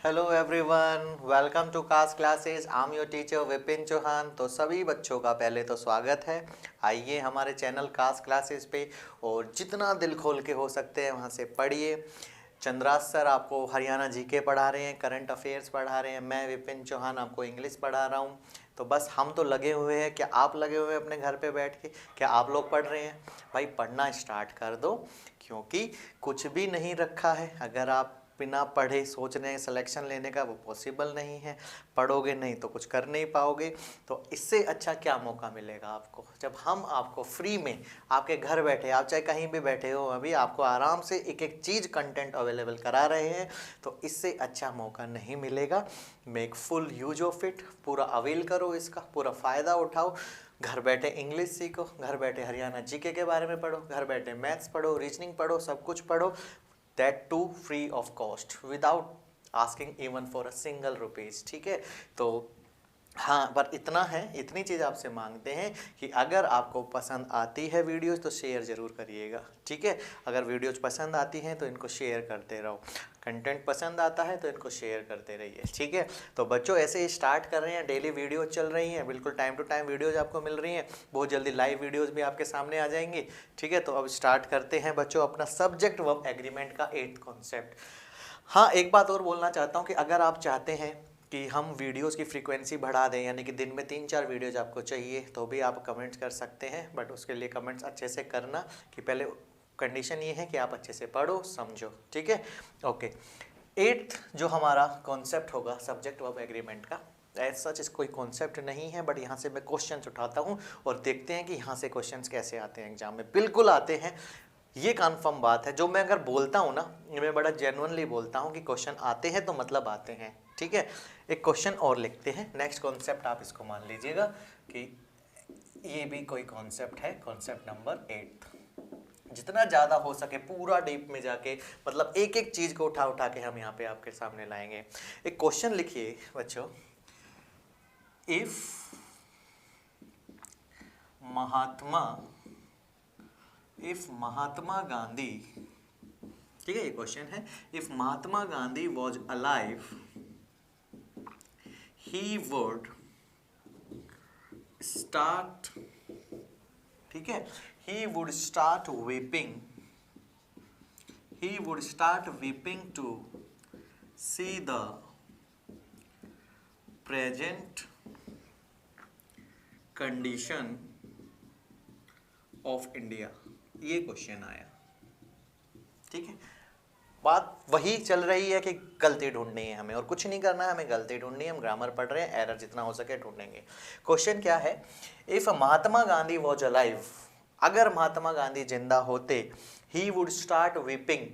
Hello everyone, welcome to cast classes. I am your teacher Vipin Chauhan. तो सभी बच्चों का पहले तो स्वागत है। आइए हमारे चैनल कास्ट क्लासेस पे और जितना दिल खोल के हो सकते हैं वहाँ से पढ़िए। चंद्रास सर आपको हरियाणा जीके पढ़ा रहे हैं, करंट अफेयर्स पढ़ा रहे हैं, मैं विपिन चौहान आपको इंग्लिश पढ़ा रहा हूँ। तो बस हम तो लगे हुए हैं, क्या आप लगे हुए हैं अपने घर पे बैठ के? क्या आप लोग पढ़ रहे हैं? भाई पढ़ना स्टार्ट कर दो, क्योंकि कुछ भी नहीं रखा है। अगर आप बिना पढ़े सोच रहे हैं सिलेक्शन लेने का, वो पॉसिबल नहीं है। पढ़ोगे नहीं तो कुछ कर नहीं पाओगे। तो इससे अच्छा क्या मौका मिलेगा आपको, जब हम आपको फ्री में आपके घर बैठे, आप चाहे कहीं भी बैठे हो, अभी आपको आराम से एक एक चीज़ कंटेंट अवेलेबल करा रहे हैं। तो इससे अच्छा मौका नहीं मिलेगा। Make full use of it, पूरा अवेल करो, इसका पूरा फ़ायदा उठाओ। घर बैठे इंग्लिश सीखो, घर बैठे हरियाणा जीके के बारे में पढ़ो, घर बैठे मैथ्स पढ़ो, रीजनिंग पढ़ो, सब कुछ पढ़ो। That too free of cost, without asking even for a single rupees. ठीक है, तो हाँ, पर इतना है, इतनी चीज़ आपसे मांगते हैं कि अगर आपको पसंद आती है वीडियोस तो शेयर ज़रूर करिएगा। ठीक है, अगर वीडियोस पसंद आती हैं तो इनको शेयर करते रहो, कंटेंट पसंद आता है तो इनको शेयर करते रहिए। ठीक है, तो बच्चों ऐसे ही स्टार्ट कर रहे हैं, डेली वीडियो चल रही हैं, बिल्कुल टाइम टू टाइम वीडियोज़ आपको मिल रही हैं। बहुत जल्दी लाइव वीडियोज़ भी आपके सामने आ जाएंगी। ठीक है, तो अब स्टार्ट करते हैं बच्चों अपना सब्जेक्ट वर्ब एग्रीमेंट का 8th कॉन्सेप्ट। हाँ, एक बात और बोलना चाहता हूँ कि अगर आप चाहते हैं कि हम वीडियोस की फ्रीक्वेंसी बढ़ा दें, यानी कि दिन में 3-4 वीडियोज आपको चाहिए, तो भी आप कमेंट्स कर सकते हैं। बट उसके लिए कमेंट्स अच्छे से करना, कि पहले कंडीशन ये है कि आप अच्छे से पढ़ो समझो। ठीक है, ओके। 8th जो हमारा कॉन्सेप्ट होगा सब्जेक्ट वर्ब एग्रीमेंट का, एज सच इस कोई कॉन्सेप्ट नहीं है, बट यहाँ से मैं क्वेश्चंस उठाता हूँ और देखते हैं कि यहाँ से क्वेश्चंस कैसे आते हैं एग्जाम में। बिल्कुल आते हैं, ये कन्फर्म बात है। जो मैं अगर बोलता हूँ ना, मैं बड़ा जेन्युइनली बोलता हूँ कि क्वेश्चन आते हैं तो मतलब आते हैं। ठीक है, एक क्वेश्चन और लिखते हैं, नेक्स्ट कॉन्सेप्ट आप इसको मान लीजिएगा कि ये भी कोई कॉन्सेप्ट है, कॉन्सेप्ट नंबर 8। जितना ज़्यादा हो सके पूरा डीप में जाके, मतलब एक एक चीज़ को उठा उठा के हम यहाँ पे आपके सामने लाएंगे। एक क्वेश्चन लिखिए बच्चों, इफ महात्मा गांधी, ठीक है, ये क्वेश्चन है, if Mahatma Gandhi was alive he would start, ठीक है, he would start weeping to see the present condition of India. ये क्वेश्चन आया। ठीक है, बात वही चल रही है कि गलती ढूंढनी है हमें, और कुछ नहीं करना है, हमें गलती ढूंढनी है। हम ग्रामर पढ़ रहे हैं, एरर जितना हो सके ढूंढेंगे। क्वेश्चन क्या है, if Mahatma Gandhi was alive, अगर महात्मा गांधी जिंदा होते, he would start weeping,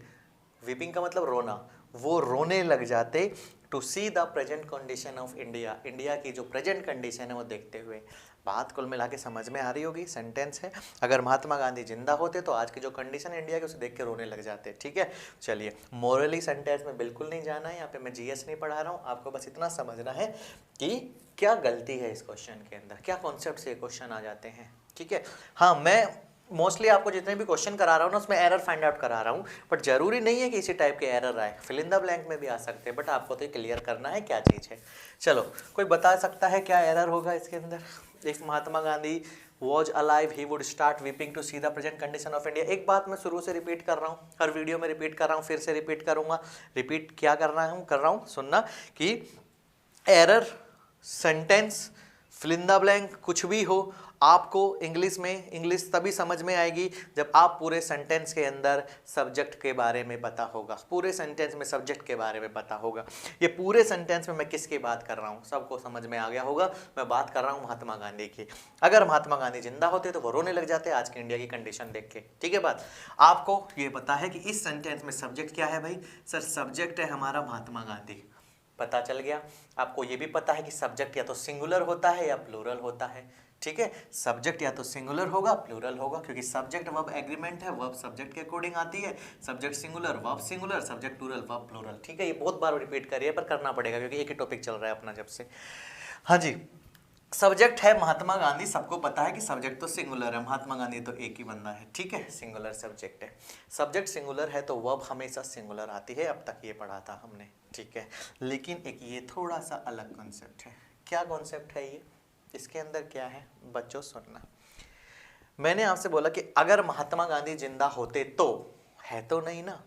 weeping का मतलब रोना, वो रोने लग जाते, to see the present condition of India, India की जो प्रेजेंट कंडीशन है वो देखते हुए। बात कुल मिला के समझ में आ रही होगी, सेंटेंस है, अगर महात्मा गांधी जिंदा होते तो आज की जो कंडीशन है इंडिया की उसे देख के रोने लग जाते। ठीक है, चलिए, मोरली सेंटेंस में बिल्कुल नहीं जाना है, यहाँ पे मैं जीएस नहीं पढ़ा रहा हूँ, आपको बस इतना समझना है कि क्या गलती है इस क्वेश्चन के अंदर, क्या कॉन्सेप्ट से क्वेश्चन आ जाते हैं। ठीक है, हाँ, मैं मोस्टली आपको जितने भी क्वेश्चन करा रहा हूँ ना, उसमें एरर फाइंड आउट करा रहा हूँ, बट जरूरी नहीं है कि इसी टाइप के एरर आए, फिल इन द ब्लैंक में भी आ सकते हैं, बट आपको तो क्लियर करना है क्या चीज़ है। चलो, कोई बता सकता है क्या एरर होगा इसके अंदर? If Mahatma Gandhi was alive he would start weeping to see the present condition of India. एक बात मैं शुरू से रिपीट कर रहा हूँ, हर वीडियो में रिपीट कर रहा हूँ, फिर से रिपीट करूँगा। रिपीट क्या कर रहा हूँ सुनना, कि error, sentence, fill in the blank, कुछ भी हो, आपको इंग्लिश में इंग्लिश तभी समझ में आएगी जब आप पूरे सेंटेंस के अंदर सब्जेक्ट के बारे में पता होगा, पूरे सेंटेंस में सब्जेक्ट के बारे में पता होगा। ये पूरे सेंटेंस में मैं किसकी बात कर रहा हूँ सबको समझ में आ गया होगा। मैं बात कर रहा हूँ महात्मा गांधी की। अगर महात्मा गांधी जिंदा होते तो वो रोने लग जाते आज की इंडिया की कंडीशन देख के। ठीक है, बात आपको ये पता है कि इस सेंटेंस में सब्जेक्ट क्या है भाई? सर, सब्जेक्ट है हमारा महात्मा गांधी, पता चल गया। आपको ये भी पता है कि सब्जेक्ट या तो सिंगुलर होता है या प्लूरल होता है। ठीक है, सब्जेक्ट या तो सिंगुलर होगा प्लूरल होगा, क्योंकि सब्जेक्ट वर्ब एग्रीमेंट है, वर्ब सब्जेक्ट के अकॉर्डिंग आती है। Subject singular, verb singular, subject plural, verb plural. ठीक है, ये बहुत बार रिपीट करिए, पर करना पड़ेगा क्योंकि एक ही टॉपिक चल रहा है अपना जब से। हाँ जी, सब्जेक्ट है महात्मा गांधी, सबको पता है कि सब्जेक्ट तो सिंगुलर है, महात्मा गांधी तो एक ही बंदा है, ठीक है, सिंगुलर सब्जेक्ट है। सब्जेक्ट सिंगुलर है तो वर्ब हमेशा सिंगुलर आती है, अब तक ये पढ़ा था हमने, ठीक है। लेकिन एक ये थोड़ा सा अलग कॉन्सेप्ट है। क्या कॉन्सेप्ट है ये, इसके अंदर क्या है बच्चों सुनना। मैंने आपसे बोला कि अगर महात्मा गांधी जिंदा होते तो, है तो नहीं ना,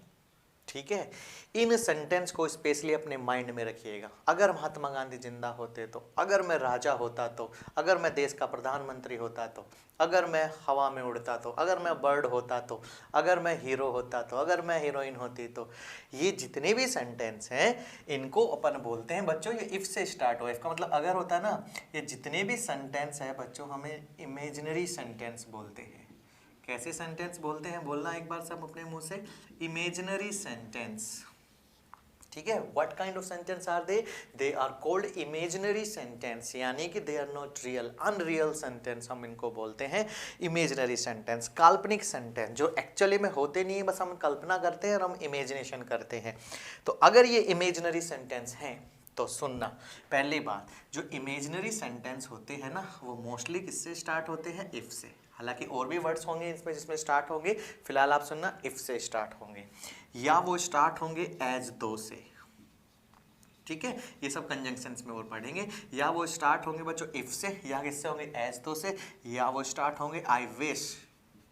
ठीक है। इन सेंटेंस को स्पेशली अपने माइंड में रखिएगा। अगर महात्मा गांधी जिंदा होते तो, अगर मैं राजा होता तो, अगर मैं देश का प्रधानमंत्री होता तो, अगर मैं हवा में उड़ता तो, अगर मैं बर्ड होता तो, अगर मैं हीरो होता तो, अगर मैं हीरोइन होती तो। ये जितने भी सेंटेंस हैं इनको अपन बोलते हैं बच्चों, ये इफ से स्टार्ट हो, इफ का मतलब अगर होता है ना। ये जितने भी सेंटेंस है बच्चों हमें इमेजिनरी सेंटेंस बोलते हैं। कैसे सेंटेंस बोलते हैं, बोलना एक बार सब अपने मुंह से, इमेजिनरी सेंटेंस, ठीक है। What kind of sentence are they are called imaginary sentence, यानी कि they are not real, unreal sentence हम इनको बोलते हैं इमेजिनरी सेंटेंस। काल्पनिक सेंटेंस जो एक्चुअली में होते नहीं है, बस हम कल्पना करते हैं और हम इमेजिनेशन करते हैं। तो अगर ये इमेजिनरी सेंटेंस हैं तो सुनना, पहली बात, जो इमेजिनरी सेंटेंस होते हैं ना वो मोस्टली किससे स्टार्ट होते हैं, इफ से। हालांकि और भी वर्ड्स होंगे इसमें जिसमें स्टार्ट होंगे, फिलहाल आप सुनना इफ से स्टार्ट होंगे, या वो स्टार्ट होंगे एज दो से, ठीक है। ये सब कंजंक्शंस में और पढ़ेंगे। या वो स्टार्ट होंगे बच्चों इफ से, या किससे होंगे, एज दो से, या वो स्टार्ट होंगे आई विश,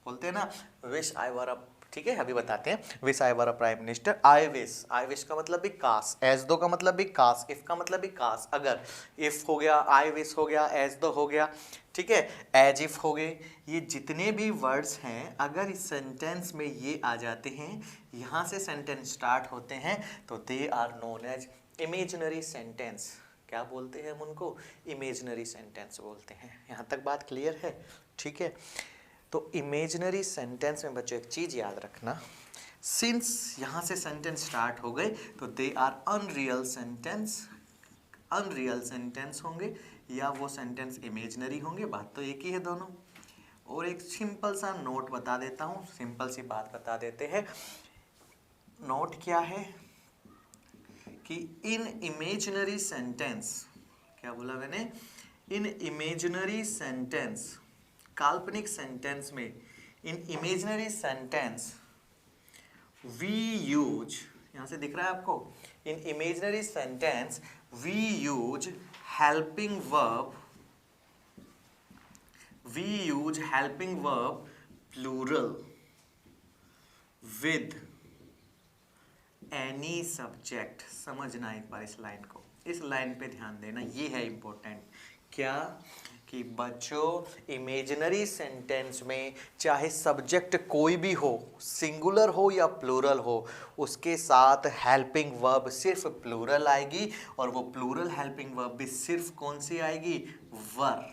बोलते हैं ना विश आई वर अ, ठीक है, अभी बताते हैं। Wish I were a prime minister, I wish का मतलब भी काश, एज दो का मतलब भी काश, इफ का मतलब भी काश। अगर इफ हो गया, आई विश हो गया, एज दो हो गया, ठीक है, एज इफ हो गए। ये जितने भी वर्ड्स हैं अगर इस सेंटेंस में ये आ जाते हैं, यहाँ से सेंटेंस स्टार्ट होते हैं, तो they are known as imaginary sentence. क्या बोलते हैं हम उनको, इमेजिनरी सेंटेंस बोलते हैं। यहाँ तक बात क्लियर है, ठीक है। तो इमेजिनरी सेंटेंस में बच्चों एक चीज याद रखना, सिंस यहाँ से सेंटेंस स्टार्ट हो गए तो they are unreal sentence, unreal sentence होंगे, या वो सेंटेंस इमेजिनरी होंगे, बात तो एक ही है दोनों। और एक सिंपल सा नोट बता देता हूँ, सिंपल सी बात बता देते हैं। नोट क्या है कि इन इमेजिनरी सेंटेंस, क्या बोला मैंने, इन इमेजिनरी सेंटेंस, काल्पनिक सेंटेंस में, in imaginary sentence we use, यहां से दिख रहा है आपको, in imaginary sentence we use helping verb, we use helping verb plural with any subject. समझना एक बार इस लाइन को, इस लाइन पे ध्यान देना, ये है इंपॉर्टेंट। क्या कि बच्चों इमेजिनरी सेंटेंस में चाहे सब्जेक्ट कोई भी हो, सिंगुलर हो या प्लूरल हो, उसके साथ हेल्पिंग वर्ब सिर्फ प्लूरल आएगी, और वो प्लूरल हेल्पिंग वर्ब भी सिर्फ कौन सी आएगी, were.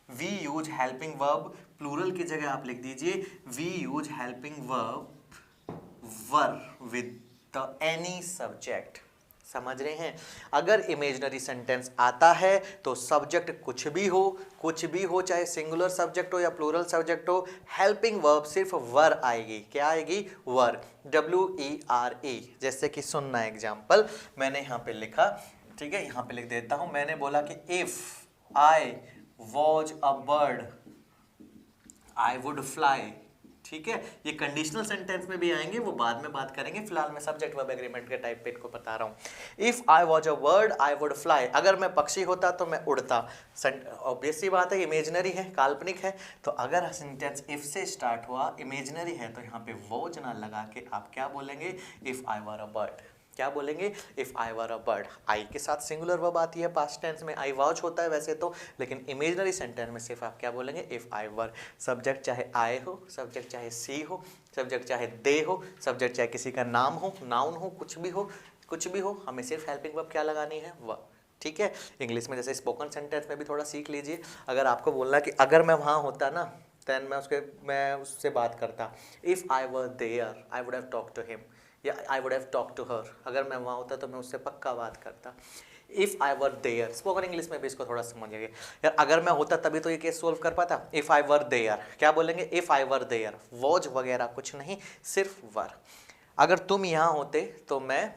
We use helping verb, plural की जगह आप लिख दीजिए we use helping verb were with the any subject. समझ रहे हैं। अगर इमेजिनरी सेंटेंस आता है तो सब्जेक्ट कुछ भी हो, चाहे सिंगुलर सब्जेक्ट हो या प्लूरल सब्जेक्ट हो, हेल्पिंग वर्ब सिर्फ वर आएगी। क्या आएगी, वर, WERE। जैसे कि सुनना एग्जाम्पल मैंने यहाँ पे लिखा, ठीक है, यहाँ पे लिख देता हूं। मैंने बोला कि if I was a bird I would fly, ठीक है। ये कंडीशनल सेंटेंस में भी आएंगे, वो बाद में बात करेंगे, फिलहाल मैं सब्जेक्ट वर्ब एग्रीमेंट के टाइप पे इनको बता रहा हूं। If I was a bird I would fly, अगर मैं पक्षी होता तो मैं उड़ता। ऑब्वियस सी बात है, इमेजिनरी है, काल्पनिक है, तो अगर सेंटेंस इफ से स्टार्ट हुआ, इमेजिनरी है, तो यहाँ पे वॉज ना लगा के आप क्या बोलेंगे, if I were a bird. क्या बोलेंगे, if I were a bird. आई के साथ सिंगुलर वर्ब आती है पास्ट टेंस में, आई वॉच होता है वैसे तो, लेकिन इमेजिनरी सेंटेंस में सिर्फ आप क्या बोलेंगे, इफ आई वर। सब्जेक्ट चाहे आई हो, सब्जेक्ट चाहे सी हो, सब्जेक्ट चाहे दे हो, सब्जेक्ट चाहे किसी का नाम हो, नाउन हो, कुछ भी हो, हमें सिर्फ हेल्पिंग वर्ब क्या लगानी है, वर। ठीक है। इंग्लिश में जैसे स्पोकन सेंटेंस में भी थोड़ा सीख लीजिए। अगर आपको बोलना कि अगर मैं वहाँ होता ना, देन मैं उससे बात करता। If I were there I would have talk to him, या I would have talk to her. अगर मैं वहाँ होता तो मैं उससे पक्का बात करता। If I were there, spoken English में भी इसको थोड़ा समझिएगा यार। अगर मैं होता तभी तो ये केस सोल्व कर पाता। इफ आई वर देयर, क्या बोलेंगे, if I were there, was वगैरह कुछ नहीं, सिर्फ वर। अगर तुम यहाँ होते तो मैं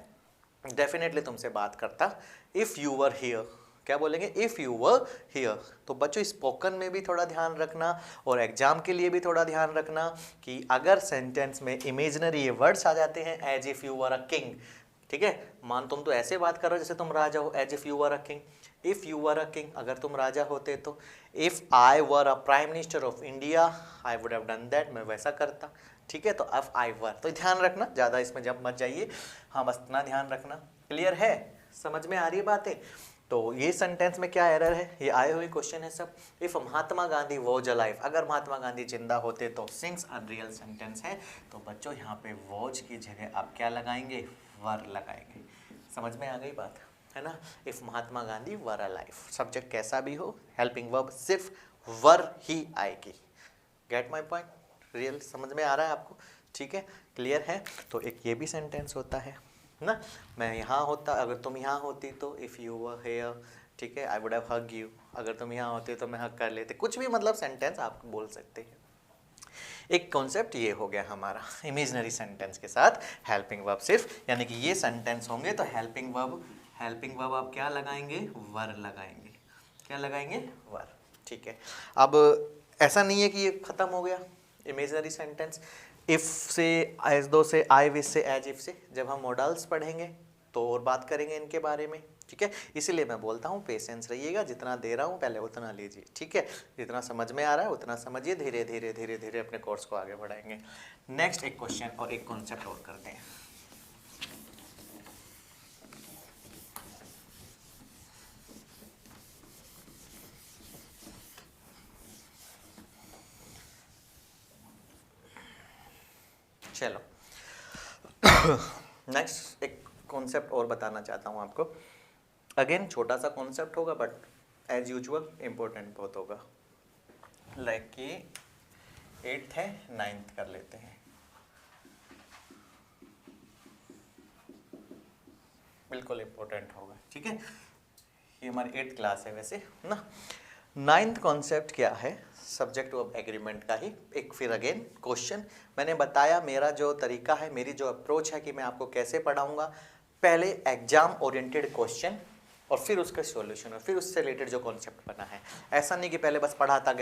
डेफिनेटली तुमसे बात करता। इफ यू वर हियर, क्या बोलेंगे, इफ़ यू वर हियर। तो बच्चों स्पोकन में भी थोड़ा ध्यान रखना और एग्जाम के लिए भी थोड़ा ध्यान रखना कि अगर सेंटेंस में इमेजिनरी ये वर्ड्स आ जाते हैं, as if you were a king, ठीक है, मान तुम तो ऐसे बात करो जैसे तुम राजा हो, as if you were a king, if you were a king, अगर तुम राजा होते तो, if I were a prime minister of India I would have done that, मैं वैसा करता, ठीक है। तो इफ आई वर, तो ध्यान रखना, ज़्यादा इसमें जब मत जाइए, हाँ बस इतना ध्यान रखना। क्लियर है, समझ में आ रही है बातें। तो ये सेंटेंस में क्या एरर है, ये आए हुए क्वेश्चन है सब। If Mahatma Gandhi was alive, अगर महात्मा गांधी जिंदा होते तो, सिंस अनरियल सेंटेंस है, तो बच्चों यहाँ पे वॉज की जगह आप क्या लगाएंगे, वर लगाएंगे। समझ में आ गई बात, है ना। If Mahatma Gandhi were alive, subject कैसा भी हो, हेल्पिंग वर्ब सिर्फ वर ही आएगी। गेट माई पॉइंट, रियल समझ में आ रहा है आपको, ठीक है, क्लियर है। तो एक ये भी सेंटेंस होता है ना, मैं यहाँ होता, अगर तुम यहाँ होती तो, इफ़ यू वर हियर, ठीक है, आई वुड हैव हग यू, अगर तुम यहाँ होते तो मैं हग कर लेते, कुछ भी मतलब सेंटेंस आप बोल सकते हैं। एक कॉन्सेप्ट ये हो गया हमारा इमेजिनरी सेंटेंस के साथ हेल्पिंग वर्ब सिर्फ, यानी कि ये सेंटेंस होंगे तो हेल्पिंग वर्ब आप क्या लगाएंगे, वर लगाएंगे, क्या लगाएंगे, वर, ठीक है। अब ऐसा नहीं है कि ये खत्म हो गया इमेजिनरी सेंटेंस। इफ से, एज दो से, आई विश से, एज इफ से, जब हम मॉडल्स पढ़ेंगे तो और बात करेंगे इनके बारे में, ठीक है। इसीलिए मैं बोलता हूँ पेशेंस रहिएगा, जितना दे रहा हूँ पहले उतना लीजिए, ठीक है, जितना समझ में आ रहा है उतना समझिए, धीरे धीरे धीरे धीरे अपने कोर्स को आगे बढ़ाएंगे। नेक्स्ट एक क्वेश्चन और एक कॉन्सेप्ट और करते हैं। चलो नेक्स्ट एक कॉन्सेप्ट और बताना चाहता हूँ आपको। अगेन छोटा सा कॉन्सेप्ट होगा बट एज यूजुअल इम्पोर्टेंट बहुत होगा। लाइक कि 8th है, 9th कर लेते हैं, बिल्कुल इम्पोर्टेंट होगा, ठीक है। ये हमारी 8th क्लास है वैसे ना। 9th कॉन्सेप्ट क्या है, सब्जेक्ट ऑफ एग्रीमेंट का ही एक फिर अगेन क्वेश्चन। मैंने बताया मेरा जो तरीका है, मेरी जो अप्रोच है कि मैं आपको कैसे पढ़ाऊंगा, पहले एग्जाम ओरिएंटेड क्वेश्चन और फिर उसका सॉल्यूशन और फिर उससे रिलेटेड जो कॉन्सेप्ट बना है। ऐसा नहीं कि पहले बस पढ़ाता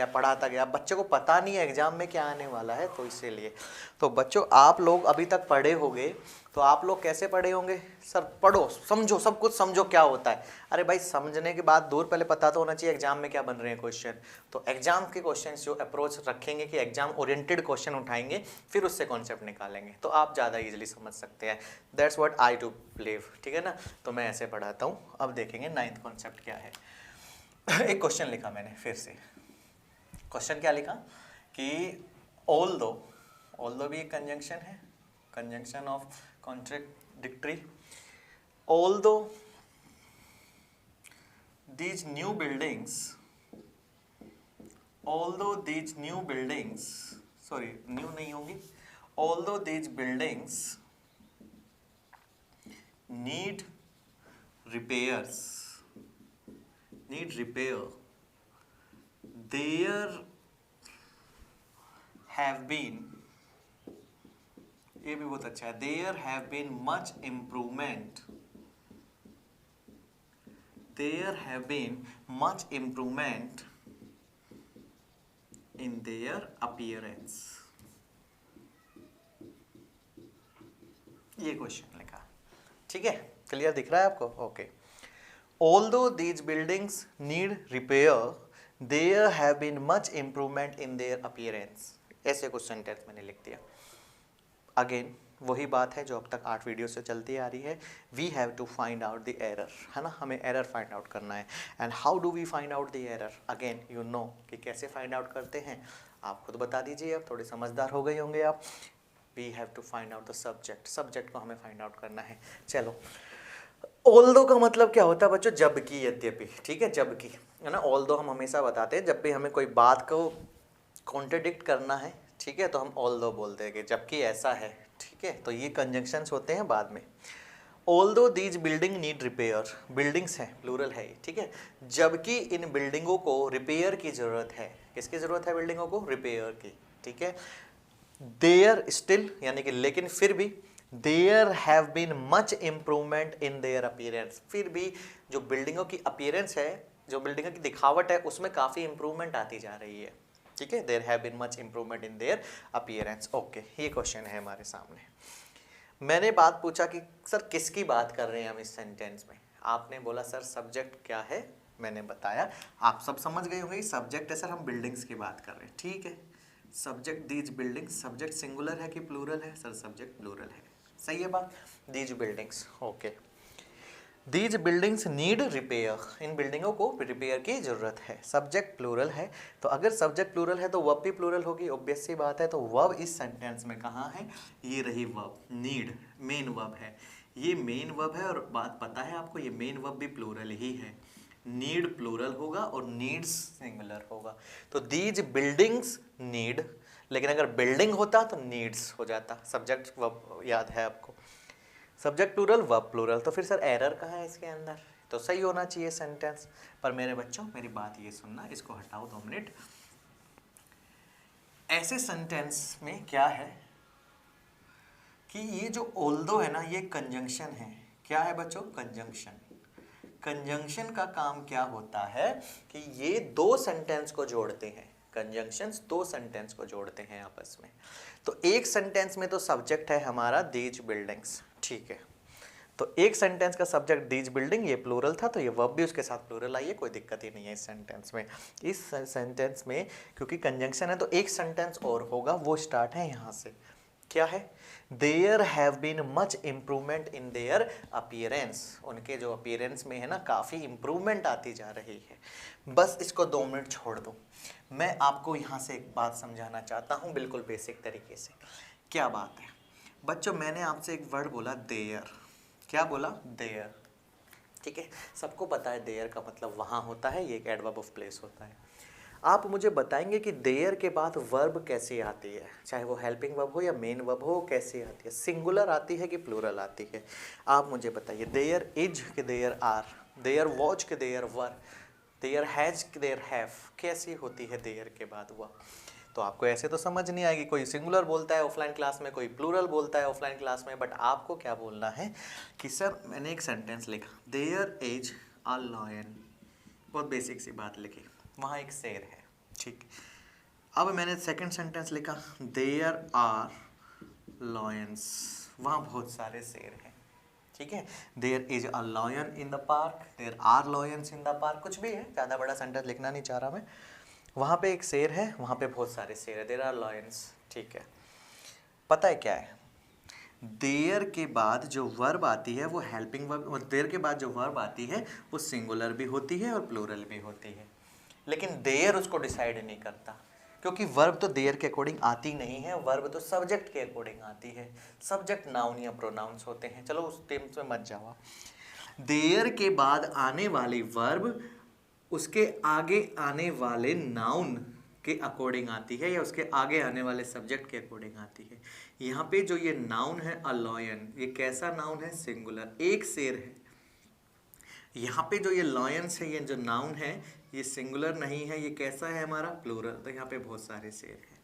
गया, बच्चे को पता नहीं है एग्जाम में क्या आने वाला है, तो इसीलिए। तो बच्चों आप लोग अभी तक पढ़े होंगे, तो आप लोग कैसे पढ़े होंगे, सर पढ़ो समझो सब कुछ समझो क्या होता है। अरे भाई समझने के बाद दूर पहले पता तो होना चाहिए एग्जाम में क्या बन रहे हैं क्वेश्चन। तो एग्जाम के क्वेश्चन जो अप्रोच रखेंगे कि एग्जाम ओरिएंटेड क्वेश्चन उठाएंगे, फिर उससे कॉन्सेप्ट निकालेंगे, तो आप ज़्यादा ईजिली समझ सकते हैं। That's what I do believe, ठीक है ना। तो मैं ऐसे पढ़ाता हूँ। अब देखेंगे 9th कॉन्सेप्ट क्या है। एक क्वेश्चन लिखा मैंने फिर से, क्वेश्चन क्या लिखा कि ऑल दो भी एक कंजंक्शन है, conjunction of contradictory, although these new buildings, sorry new नहीं होंगी, although these buildings need repair, there have been, ये भी बहुत अच्छा है, there have been much improvement in their appearance। ये क्वेश्चन लिखा, ठीक है, क्लियर दिख रहा है आपको, okay. Although these buildings need repair, there have been much improvement in their appearance। ऐसे कुछ सेंटेंस मैंने लिख दिया। अगेन वही बात है जो अब तक 8 वीडियो से चलती आ रही है, we have to find out the error, है ना, हमें एरर फाइंड आउट करना है। And how do we find out the error, again you know कि कैसे फाइंड आउट करते हैं, आप खुद बता दीजिए, अब थोड़े समझदार हो गए होंगे आप। We have to find out the subject को हमें फाइंड आउट करना है। चलो ऑल्दो का मतलब क्या होता है बच्चों, जबकि, यद्यपि, ठीक है, जबकि, है ना। ऑल्दो हम हमेशा बताते हैं जब भी हमें कोई बात को कॉन्ट्रडिक्ट करना है, ठीक है, तो हम ऑल्दो बोलते हैं कि जबकि ऐसा है, ठीक है। तो ये कंजंक्शंस होते हैं बाद में। Although these building need repair, buildings हैं, प्लूरल है, ठीक है, जबकि इन बिल्डिंगों को रिपेयर की ज़रूरत है। किसकी ज़रूरत है, बिल्डिंगों को रिपेयर की, ठीक है। देयर स्टिल, यानी कि लेकिन फिर भी, there have been much improvement in their appearance. फिर भी जो बिल्डिंगों की अपीयरेंस है, जो बिल्डिंगों की दिखावट है, उसमें काफ़ी इंप्रूवमेंट आती जा रही है। ठीक है, there have been much improvement in their appearance. Okay, ये क्वेश्चन है हमारे सामने। मैंने बात पूछा कि सर किसकी बात कर रहे हैं हम इस सेंटेंस में। आपने बोला सर सब्जेक्ट क्या है, मैंने बताया, आप सब समझ गए होंगे सब्जेक्ट है सर, हम बिल्डिंग्स की बात कर रहे हैं। ठीक है, subject these buildings, subject singular है कि प्लूरल है सर, सब्जेक्ट प्लूरल है, सही है बात। These buildings, okay. These buildings need repair, इन बिल्डिंगों को रिपेयर की जरूरत है। सब्जेक्ट प्लूरल है, तो अगर सब्जेक्ट प्लूरल है तो वर्ब भी प्लूरल होगी, ऑब्वियस सी बात है। तो वर्ब इस सेंटेंस में कहाँ है, ये रही वर्ब, नीड मेन वर्ब है, ये मेन वर्ब है। और बात पता है आपको, ये मेन वर्ब भी प्लूरल ही है। नीड प्लूरल होगा और नीड्स सिंगुलर होगा। तो दीज बिल्डिंग्स नीड, लेकिन अगर बिल्डिंग होता तो नीड्स हो जाता। सब्जेक्ट वर्ब याद है आपको, सब्जेक्ट प्लूरल वर्ब प्लूरल, तो फिर सर एरर कहाँ है इसके अंदर, तो सही होना चाहिए सेंटेंस। पर मेरे बच्चों मेरी बात ये सुनना, इसको हटाओ 2 मिनट। ऐसे सेंटेंस में क्या है कि ये जो ऑल्दो है ना, ये कंजंक्शन है। क्या है बच्चों, कंजंक्शन। कंजंक्शन का काम क्या होता है कि ये 2 सेंटेंस को जोड़ते हैं। कंजंक्शंस 2 सेंटेंस को जोड़ते हैं आपस में। तो एक सेंटेंस में तो सब्जेक्ट है हमारा दीज बिल्डिंग्स, ठीक है, तो एक सेंटेंस का सब्जेक्ट दीज बिल्डिंग, ये प्लूरल था, तो ये वर्ब भी उसके साथ प्लूरल आई है, कोई दिक्कत ही नहीं है इस सेंटेंस में। इस सेंटेंस में क्योंकि कंजंक्शन है तो एक सेंटेंस और होगा, वो स्टार्ट है यहाँ से। क्या है, there have been much improvement in their appearance, उनके जो अपीयरेंस में है ना काफ़ी इम्प्रूवमेंट आती जा रही है। बस इसको 2 मिनट छोड़ दो, मैं आपको यहाँ से एक बात समझाना चाहता हूँ बिल्कुल बेसिक तरीके से। क्या बात है बच्चों, मैंने आपसे एक वर्ड बोला देयर, क्या बोला, देयर, ठीक है, सबको पता है देयर का मतलब वहाँ होता है, ये एक एडवर्ब ऑफ प्लेस होता है। आप मुझे बताएंगे कि देयर के बाद वर्ब कैसे आती है, चाहे वो हेल्पिंग वर्ब हो या मेन वर्ब हो, कैसे आती है, सिंगुलर आती है कि प्लूरल आती है, आप मुझे बताइए। देयर इज के देयर आर, देयर वॉच के देयर वर, देयर हैज के देयर हैव, कैसी होती है देयर के बाद वह। तो आपको ऐसे तो समझ नहीं आएगी, कोई सिंगुलर बोलता है ऑफलाइन क्लास में, कोई प्लूरल बोलता है ऑफलाइन क्लास में, बट आपको क्या बोलना है कि सर मैंने एक सेंटेंस लिखा, देयर इज अ लायन, बहुत बेसिक सी बात लिखी, वहाँ एक शेर है, ठीक। अब मैंने सेकंड सेंटेंस लिखा, देयर आर लॉयंस, वहाँ बहुत सारे शेर हैं, ठीक है। There is a lion in the park, there are lions in the park, कुछ भी है, ज़्यादा बड़ा सेंटेंस लिखना नहीं चाह रहा मैं। वहाँ पे एक शेर है, वहाँ पे बहुत सारे शेर है, देयर आर लॉयंस, ठीक है। पता है क्या है, देयर के बाद जो वर्ब आती है वो हेल्पिंग वर्ब, और देयर के बाद जो वर्ब आती है वो सिंगुलर भी होती है और प्लूरल भी होती है, लेकिन देयर उसको डिसाइड नहीं करता, क्योंकि वर्ब तो देयर के अकॉर्डिंग आती नहीं है, वर्ब तो सब्जेक्ट के अकॉर्डिंग आती है। सब्जेक्ट नाउन या प्रोनाउंस होते हैं, चलो उस टेम्स में मत जाओ। देयर के बाद आने वाली वर्ब उसके आगे आने वाले नाउन के अकॉर्डिंग आती है, या उसके आगे आने वाले सब्जेक्ट के अकॉर्डिंग आती है। यहाँ पे जो ये नाउन है अलॉयन, ये कैसा नाउन है, सिंगुलर, एक शेर है। यहाँ पे जो ये लॉयंस है, ये जो नाउन है, ये सिंगुलर नहीं है, ये कैसा है हमारा, प्लूरल, तो यहाँ पे बहुत सारे शेर हैं।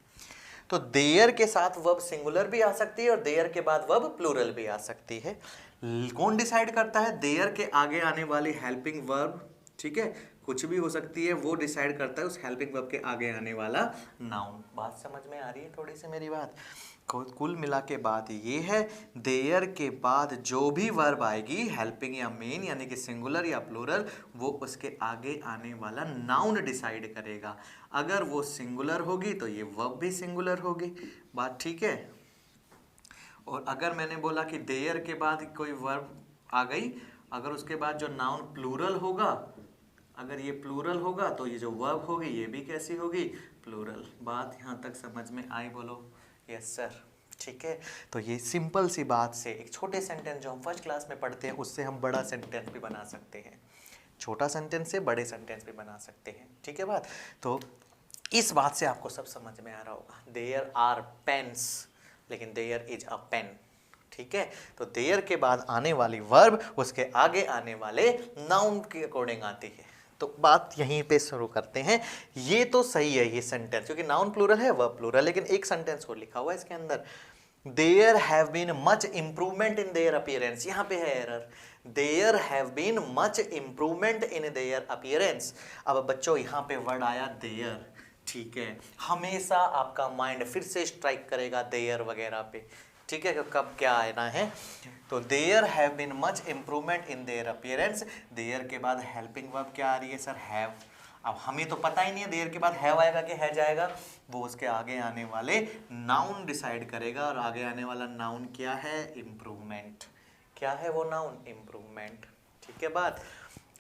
तो देयर के साथ वर्ब सिंगुलर भी आ सकती है और देयर के बाद वर्ब प्लूरल भी आ सकती है। कौन डिसाइड करता है, देयर के आगे आने वाली हेल्पिंग वर्ब, ठीक है, कुछ भी हो सकती है, वो डिसाइड करता है उस हेल्पिंग वर्ब के आगे आने वाला नाउन। बात समझ में आ रही है थोड़ी सी मेरी बात। कुल मिला के बात ये है, देयर के बाद जो भी वर्ब आएगी हेल्पिंग या मेन यानी कि सिंगुलर या प्लूरल, वो उसके आगे आने वाला नाउन डिसाइड करेगा। अगर वो सिंगुलर होगी तो ये वर्ब भी सिंगुलर होगी, बात ठीक है। और अगर मैंने बोला कि देयर के बाद कोई वर्ब आ गई, अगर उसके बाद जो नाउन प्लूरल होगा, अगर ये प्लूरल होगा तो ये जो वर्ब होगी ये भी कैसी होगी, प्लूरल। बात यहाँ तक समझ में आई, बोलो यस सर, ठीक है। तो ये सिंपल सी बात से एक छोटे सेंटेंस जो हम फर्स्ट क्लास में पढ़ते हैं उससे हम बड़ा सेंटेंस भी बना सकते हैं, छोटा सेंटेंस से बड़े सेंटेंस भी बना सकते हैं, ठीक है बात। तो इस बात से आपको सब समझ में आ रहा होगा। देयर आर पेन्स, लेकिन देयर इज अ पेन, ठीक है। तो देयर के बाद आने वाली वर्ब उसके आगे आने वाले नाउन के अकॉर्डिंग आती है। तो बात यहीं पे शुरू करते हैं। ये तो सही है ये सेंटेंस, क्योंकि नाउन प्लूरल है वर्ब प्लूरल, लेकिन एक सेंटेंस और लिखा हुआ है इसके अंदर, there have been much improvement in their appearance, यहाँ पे है error, there have been much improvement in their appearance. अब बच्चों यहाँ पे वर्ड आया देयर, ठीक है, हमेशा आपका माइंड फिर से स्ट्राइक करेगा देयर वगैरह पे, ठीक है, कब क्या आना है। तो there have been much improvement in their appearance, there के बाद हेल्पिंग वर्ब क्या आ रही है सर, हैव। अब हमें तो पता ही नहीं है देयर के बाद हैव आएगा कि है जाएगा, वो उसके आगे आने वाले नाउन डिसाइड करेगा, और आगे आने वाला नाउन क्या है, इम्प्रूवमेंट। क्या है वो नाउन, इम्प्रूवमेंट, ठीक है बात।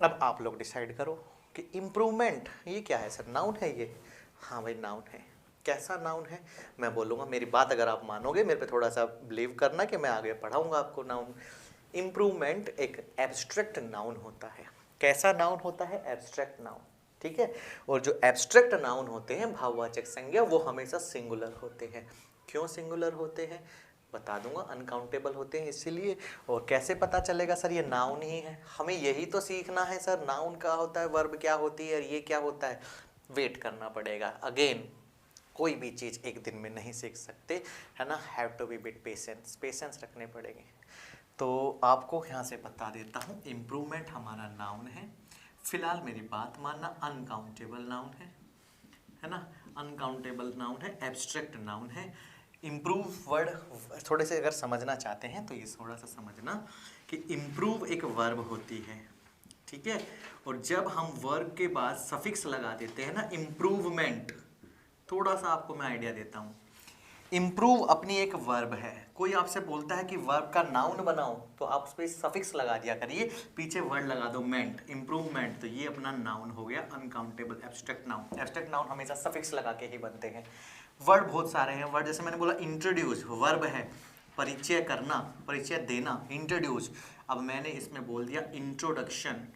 अब आप लोग डिसाइड करो कि इम्प्रूवमेंट ये क्या है सर, नाउन है ये, हाँ भाई नाउन है। कैसा नाउन है, मैं बोलूँगा, मेरी बात अगर आप मानोगे, मेरे पे थोड़ा सा बिलीव करना कि मैं आगे पढ़ाऊँगा आपको नाउन। इम्प्रूवमेंट एक एब्स्ट्रैक्ट नाउन होता है। कैसा नाउन होता है, एब्स्ट्रैक्ट नाउन, ठीक है। और जो एब्स्ट्रैक्ट नाउन होते हैं भाववाचक संज्ञा, वो हमेशा सिंगुलर होते हैं। क्यों सिंगुलर होते हैं बता दूंगा, अनकाउंटेबल होते हैं इसीलिए। और कैसे पता चलेगा सर ये नाउन ही है, हमें यही तो सीखना है सर, नाउन क्या होता है, वर्ब क्या होती है, और ये क्या होता है, वेट करना पड़ेगा। अगेन कोई भी चीज़ एक दिन में नहीं सीख सकते, है ना, have to be bit patience, patience रखने पड़ेंगे। तो आपको यहाँ से बता देता हूँ, इम्प्रूवमेंट हमारा नाउन है। फिलहाल मेरी बात मानना, अनकाउंटेबल नाउन है ना, अनकाउंटेबल नाउन है, एब्स्ट्रैक्ट नाउन है। इम्प्रूव वर्ड थोड़े से अगर समझना चाहते हैं तो ये थोड़ा सा समझना कि इम्प्रूव एक वर्ब होती है, ठीक है। और जब हम वर्ब के बाद सफिक्स लगा देते हैं ना, इम्प्रूवमेंट, थोड़ा सा आपको मैं आइडिया देता हूँ। इम्प्रूव अपनी एक वर्ब है, कोई आपसे बोलता है कि वर्ब का नाउन बनाओ, तो आप उस पर सफिक्स लगा दिया करिए, पीछे वर्ड लगा दो मेंट, इम्प्रूवमेंट, तो ये अपना नाउन हो गया, uncountable abstract noun. Abstract noun हमेशा सफिक्स लगा के ही बनते हैं। वर्ड बहुत सारे हैं, वर्ड जैसे मैंने बोला इंट्रोड्यूस, वर्ब है, परिचय करना, परिचय देना, इंट्रोड्यूस। अब मैंने इसमें बोल दिया इंट्रोडक्शन,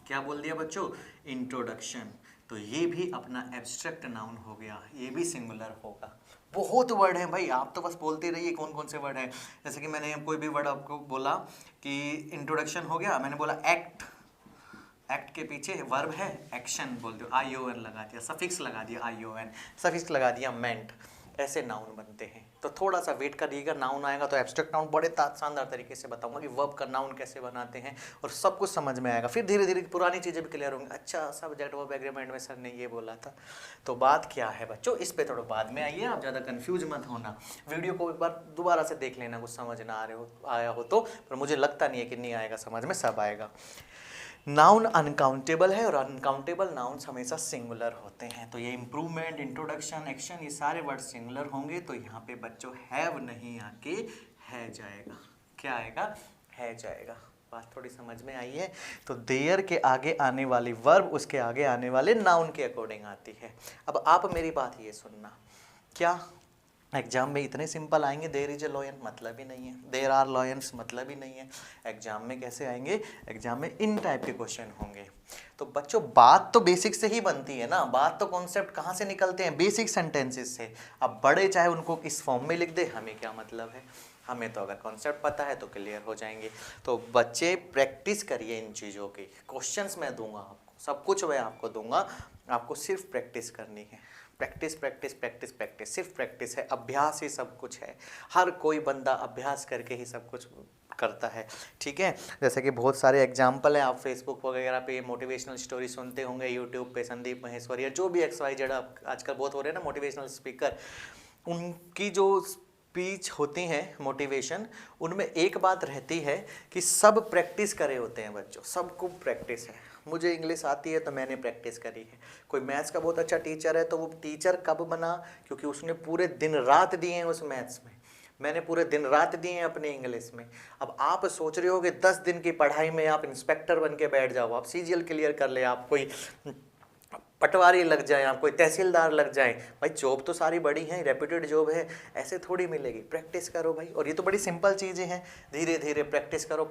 क्या बोल दिया बच्चों, इंट्रोडक्शन, तो ये भी अपना एब्स्ट्रैक्ट नाउन हो गया, ये भी सिंगुलर होगा। बहुत वर्ड हैं भाई, आप तो बस बोलते रहिए कौन कौन से वर्ड हैं। जैसे कि मैंने कोई भी वर्ड आपको बोला कि इंट्रोडक्शन हो गया, मैंने बोला एक्ट, एक्ट के पीछे वर्ब है, एक्शन बोल दो, ION लगा दिया, सफिक्स लगा दिया ION, सफिक्स लगा दिया मेंट, ऐसे नाउन बनते हैं। तो थोड़ा सा वेट करिएगा, नाउन आएगा तो एब्स्ट्रैक्ट नाउन बड़े शानदार तरीके से बताऊंगा कि वर्ब का नाउन कैसे बनाते हैं, और सब कुछ समझ में आएगा। फिर धीरे धीरे पुरानी चीज़ें भी क्लियर होंगी, अच्छा सब्जेक्ट वर्ब एग्रीमेंट में सर ने ये बोला था, तो बात क्या है बच्चों, इस पर थोड़ा बाद में आइए, आप ज़्यादा कन्फ्यूज मत होना। वीडियो को एक बार दोबारा से देख लेना, कुछ समझ ना आया हो तो, पर मुझे लगता नहीं है कि नहीं आएगा समझ में, सब आएगा। नाउन अनकाउंटेबल है, और अनकाउंटेबल नाउन्स हमेशा सिंगुलर होते हैं। तो ये इम्प्रूवमेंट, इंट्रोडक्शन, एक्शन, ये सारे वर्ड सिंगुलर होंगे। तो यहाँ पे बच्चों हैव नहीं आके है जाएगा, क्या आएगा, है जाएगा। बात थोड़ी समझ में आई है। तो देयर के आगे आने वाली वर्ब उसके आगे आने वाले नाउन के अकॉर्डिंग आती है। अब आप मेरी बात ये सुनना, क्या एग्जाम में इतने सिंपल आएंगे, देयर इज ए लॉयन मतलब ही नहीं है, देयर आर लॉयंस मतलब ही नहीं है। एग्जाम में कैसे आएंगे, एग्जाम में इन टाइप के क्वेश्चन होंगे। तो बच्चों बात तो बेसिक से ही बनती है ना, बात तो कॉन्सेप्ट कहाँ से निकलते हैं, बेसिक सेंटेंसेस से। अब बड़े चाहे उनको इस फॉर्म में लिख दे, हमें क्या मतलब है, हमें तो अगर कॉन्सेप्ट पता है तो क्लियर हो जाएंगे। तो बच्चे प्रैक्टिस करिए इन चीज़ों की, क्वेश्चंस मैं दूंगा आपको, सब कुछ मैं आपको दूंगा, आपको सिर्फ प्रैक्टिस करनी है। प्रैक्टिस प्रैक्टिस प्रैक्टिस प्रैक्टिस, सिर्फ प्रैक्टिस है, अभ्यास ही सब कुछ है। हर कोई बंदा अभ्यास करके ही सब कुछ करता है, ठीक है। जैसे कि बहुत सारे एग्जाम्पल हैं, आप फेसबुक वगैरह पे मोटिवेशनल स्टोरी सुनते होंगे, यूट्यूब पे संदीप महेश्वरी या जो भी XYZ आजकल बहुत हो रहे हैं ना मोटिवेशनल स्पीकर, उनकी जो स्पीच होती हैं मोटिवेशन, उनमें एक बात रहती है कि सब प्रैक्टिस करे होते हैं बच्चों, सबको प्रैक्टिस है। मुझे इंग्लिश आती है तो मैंने प्रैक्टिस करी है। कोई मैथ्स का बहुत अच्छा टीचर है तो वो टीचर कब बना, क्योंकि उसने पूरे दिन रात दिए हैं उस मैथ्स में, मैंने पूरे दिन रात दिए हैं अपने इंग्लिश में। अब आप सोच रहे हो कि 10 दिन की पढ़ाई में आप इंस्पेक्टर बन के बैठ जाओ, आप CGL क्लियर कर ले, आप कोई पटवारी लग जाए, आप कोई तहसीलदार लग जाए, भाई जॉब तो सारी बड़ी हैं, रेप्यूटेड जॉब है, ऐसे थोड़ी मिलेगी। प्रैक्टिस करो भाई, और ये तो बड़ी सिंपल चीज़ें हैं, धीरे धीरे प्रैक्टिस करो,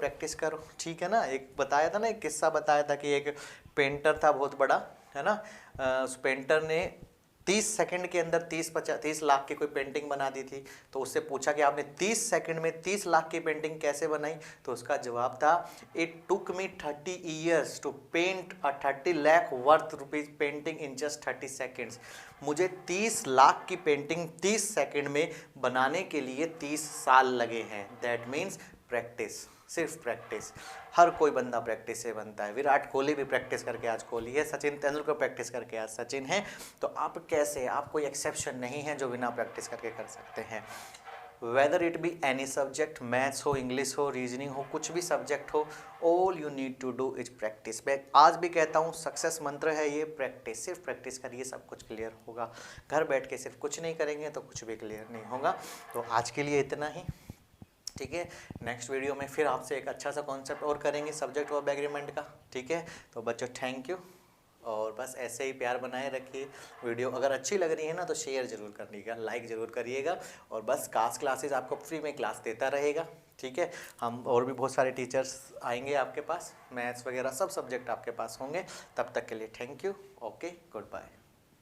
ठीक है ना। एक बताया था ना, एक किस्सा बताया था कि एक पेंटर था बहुत बड़ा, है ना, उस पेंटर ने 30 सेकंड के अंदर 30 लाख की कोई पेंटिंग बना दी थी, तो उससे पूछा कि आपने 30 सेकंड में 30 लाख की पेंटिंग कैसे बनाई, तो उसका जवाब था it took me 30 years to paint a 30 lakh worth rupees painting in just 30 seconds. मुझे 30 लाख की पेंटिंग 30 सेकंड में बनाने के लिए 30 साल लगे हैं। दैट मीन्स प्रैक्टिस, सिर्फ प्रैक्टिस। हर कोई बंदा प्रैक्टिस से बनता है। विराट कोहली भी प्रैक्टिस करके आज कोहली है, सचिन तेंदुलकर प्रैक्टिस करके आज सचिन है। तो आप कैसे, आप कोई एक्सेप्शन नहीं है जो बिना प्रैक्टिस करके कर सकते हैं। Whether it be any subject, maths हो, इंग्लिश हो, रीजनिंग हो, कुछ भी सब्जेक्ट हो, all you need to do is practice. मैं आज भी कहता हूँ सक्सेस मंत्र है ये प्रैक्टिस। सिर्फ प्रैक्टिस करिए, सब कुछ क्लियर होगा। घर बैठ के सिर्फ कुछ नहीं करेंगे तो कुछ भी क्लियर नहीं होगा। तो आज के लिए इतना ही, ठीक है। नेक्स्ट वीडियो में फिर आपसे एक अच्छा सा कॉन्सेप्ट और करेंगे सब्जेक्ट वर्ब एग्रीमेंट का, ठीक है। तो बच्चों थैंक यू, और बस ऐसे ही प्यार बनाए रखिए। वीडियो अगर अच्छी लग रही है ना तो शेयर जरूर करिएगा, लाइक ज़रूर करिएगा, और बस कास क्लासेस आपको फ्री में क्लास देता रहेगा, ठीक है। हम और भी बहुत सारे टीचर्स आएंगे आपके पास, मैथ्स वगैरह सब सब्जेक्ट आपके पास होंगे। तब तक के लिए thank you, okay, good bye.